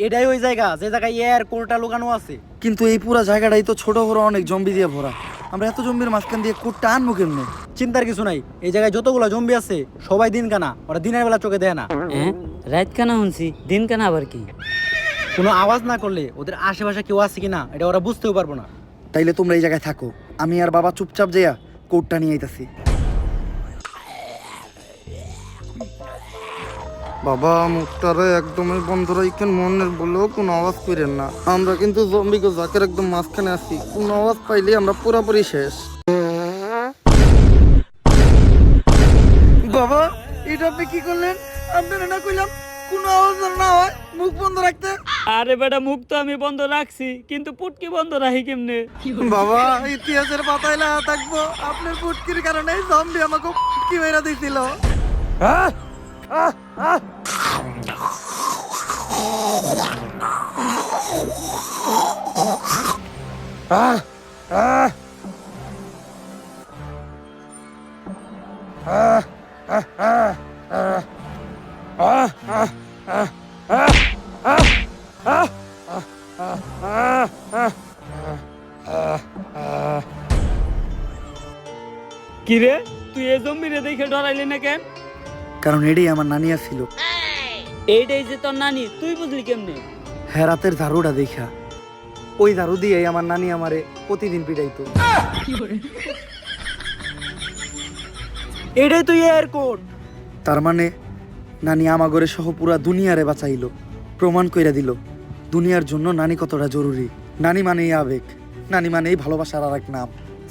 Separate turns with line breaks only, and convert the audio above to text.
এটাই ওই জায়গা যে জায়গায় এর কোরটা লুকানো আছে।
কিন্তু এই পুরা জায়গাটাই তো ছোট বড় অনেক জম্বি দিয়ে ভরা। আমরা এত জম্বির মাঝখান দিয়ে কোটটা আনবো কেমনে?
চিন্তার কিছু নাই, এই জায়গায় যতগুলো জম্বি আছে সবাই দিন কানা, ওরা দিনের বেলা চোখে দেয় না।
হ্যাঁ, রাত কানা শুনছি, দিন কানা আবার কি?
কোনো আওয়াজ না করলে ওদের আশেপাশে কেউ আছে কিনা এটা ওরা বুঝতেও পারবো না।
তাইলে তোমরা এই জায়গায় থাকো, আমি আর বাবা চুপচাপ যাইয়া কোটটা নিয়ে আইতাছি। বাবা মুখটারে একদমই বন্ধ রাখেন, মনের বলেও কোনো আওয়াজ করেন না। আমরা কিন্তু জম্বিকে জাকের একদম মাঝখানে আছি, কোনো আওয়াজ পাইলে আমরা পুরোপুরি শেষ। বাবা এটা আপনি কি করলেন? আপনারা না কইলাম কোনো আওয়াজ না হয় মুখ বন্ধ রাখতে?
আরে বেটা, মুখ তো আমি বন্ধ রাখছি, কিন্তু পুটকি বন্ধ রাখি কেমনে?
বাবা ইতিহাসের পাতায় লেখা থাকবো আপনার পুটকির কারণে জম্বি আমাকে পুটকি মেরা দিছিল।
কি রে, তুই এই জম্বিরে দেখে ডরাইলি না কেন?
কারণ এটাই আমার নানিয়া ছিল।
এইটাই যে তোর নানি, তুই বুঝলি কেমনে?
হ্যাঁ, রাতের ঝাড়ুটা দেখা, ওই ঝাড়ু দিয়ে আমার নানি আমারে প্রতিদিন পিটাইতো।
এটাই তো এর কোড।
তার মানে নানি আমাগরে সহ পুরা দুনিয়ারে বাঁচাইলো, প্রমাণ কইরা দিল দুনিয়ার জন্য নানি কতটা জরুরি। নানি মানেই আবেগ, নানি মানেই ভালোবাসার আর এক নাম।